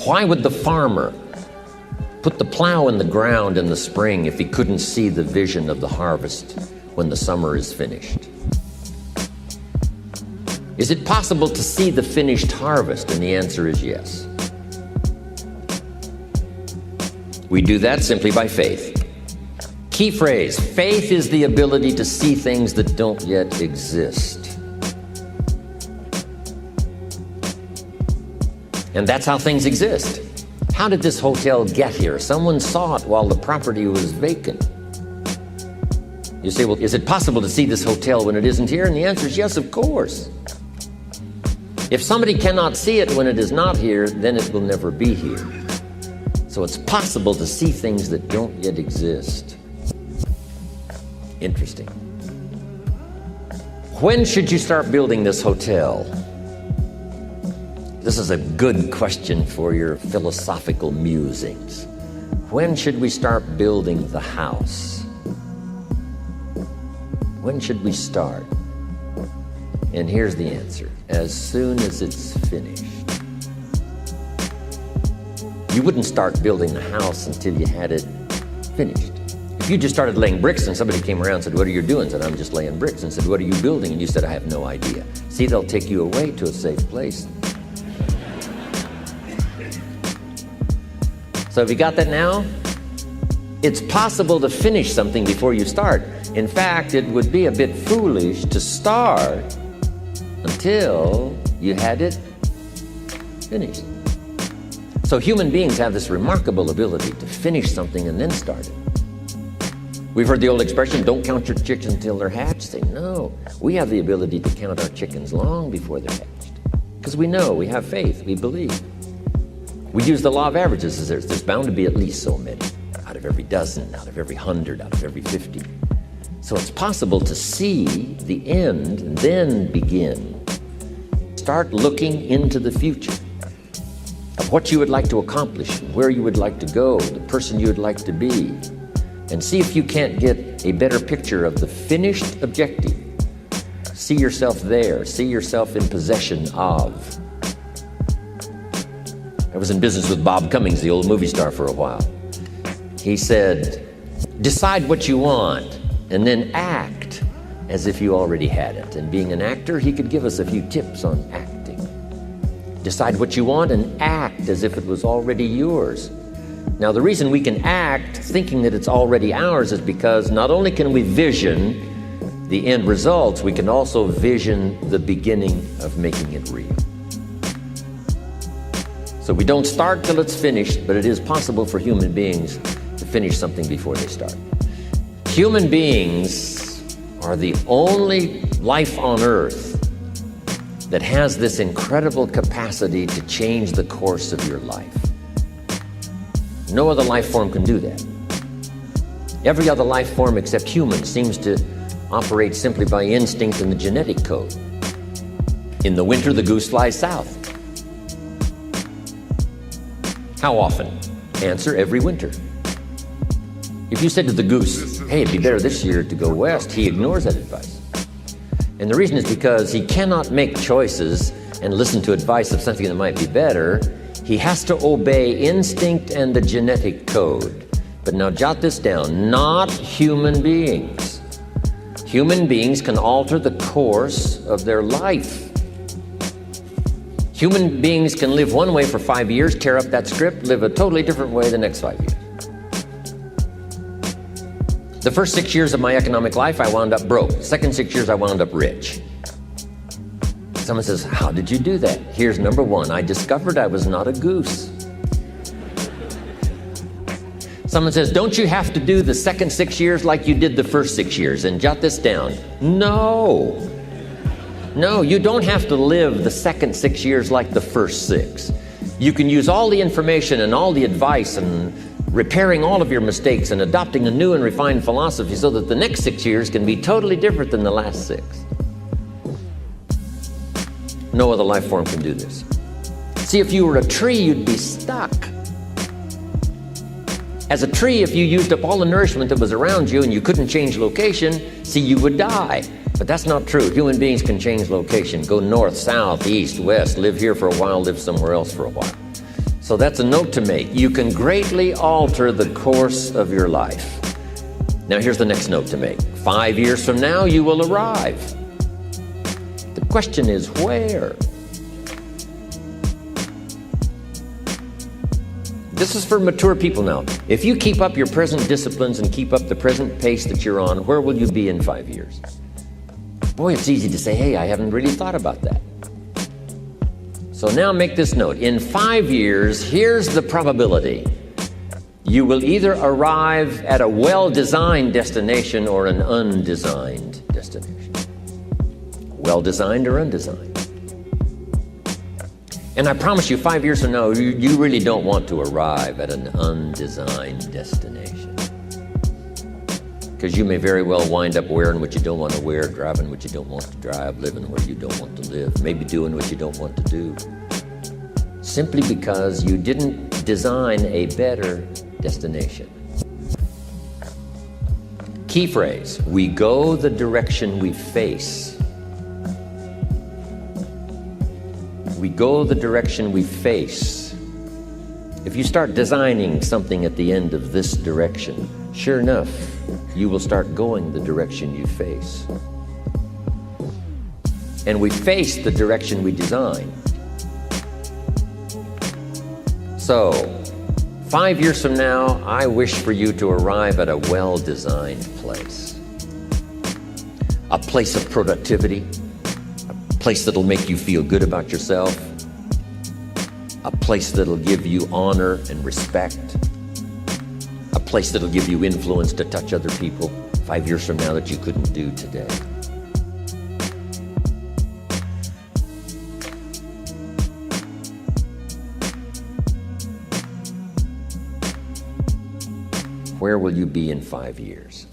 Why would the farmer put the plow in the ground in the spring if he couldn't see the vision of the harvest when the summer is finished? Is it possible to see the finished harvest? And the answer is yes. We do that simply by faith. Key phrase, faith is the ability to see things that don't yet exist. And that's how things exist. How did this hotel get here? Someone saw it while the property was vacant. You say, well, is it possible to see this hotel when it isn't here? And the answer is yes, of course. If somebody cannot see it when it is not here, then it will never be here. So it's possible to see things that don't yet exist. Interesting. When should you start building this hotel? This is a good question for your philosophical musings. When should we start building the house? When should we start? And here's the answer. As soon as it's finished. You wouldn't start building the house until you had it finished. If you just started laying bricks and somebody came around and said, what are you doing? I said, I'm just laying bricks. And said, what are you building? And you said, I have no idea. See, they'll take you away to a safe place. So have you got that now? It's possible to finish something before you start. In fact, it would be a bit foolish to start until you had it finished. So human beings have this remarkable ability to finish something and then start it. We've heard the old expression, don't count your chickens until they're hatched. Say, no, we have the ability to count our chickens long before they're hatched. Because we know, we have faith, we believe. We use the law of averages. There's bound to be at least so many. Out of every dozen, out of every 100, out of every 50. So it's possible to see the end and then begin. Start looking into the future of what you would like to accomplish, where you would like to go, the person you would like to be, and see if you can't get a better picture of the finished objective. See yourself there, see yourself in possession of. I was in business with Bob Cummings, the old movie star, for a while. He said, decide what you want and then act as if you already had it. And being an actor, he could give us a few tips on acting. Decide what you want and act as if it was already yours. Now, the reason we can act thinking that it's already ours is because not only can we vision the end results, we can also vision the beginning of making it real. So we don't start till it's finished, but it is possible for human beings to finish something before they start. Human beings are the only life on earth that has this incredible capacity to change the course of your life. No other life form can do that. Every other life form except humans seems to operate simply by instinct and the genetic code. In the winter, the goose flies south. How often? Answer, every winter. If you said to the goose, hey, it'd be better this year to go west, he ignores that advice. And the reason is because he cannot make choices and listen to advice of something that might be better. He has to obey instinct and the genetic code. But now jot this down, not human beings. Human beings can alter the course of their life. Human beings can live one way for 5 years, tear up that script, live a totally different way the next 5 years. The first 6 years of my economic life, I wound up broke. The second 6 years, I wound up rich. Someone says, how did you do that? Here's number one, I discovered I was not a goose. Someone says, don't you have to do the second 6 years like you did the first 6 years? And jot this down. No. No, you don't have to live the second 6 years like the first 6. You can use all the information and all the advice and repairing all of your mistakes and adopting a new and refined philosophy so that the next 6 years can be totally different than the last 6. No other life form can do this. See, if you were a tree, you'd be stuck. As a tree, if you used up all the nourishment that was around you and you couldn't change location, see, you would die. But that's not true. Human beings can change location, go north, south, east, west, live here for a while, live somewhere else for a while. So that's a note to make. You can greatly alter the course of your life. Now here's the next note to make. 5 years from now, you will arrive. The question is where? This is for mature people now. If you keep up your present disciplines and keep up the present pace that you're on, where will you be in 5 years? Boy, it's easy to say, hey, I haven't really thought about that. So now make this note. In 5 years, here's the probability. You will either arrive at a well-designed destination or an undesigned destination. Well-designed or undesigned. And I promise you, 5 years from now, you really don't want to arrive at an undesigned destination. Because you may very well wind up wearing what you don't want to wear, driving what you don't want to drive, living where you don't want to live, maybe doing what you don't want to do. Simply because you didn't design a better destination. Key phrase, we go the direction we face. We go the direction we face. If you start designing something at the end of this direction, sure enough, you will start going the direction you face. And we face the direction we design. So, 5 years from now, I wish for you to arrive at a well-designed place. A place of productivity, a place that'll make you feel good about yourself, a place that'll give you honor and respect, a place that'll give you influence to touch other people 5 years from now that you couldn't do today. Where will you be in 5 years?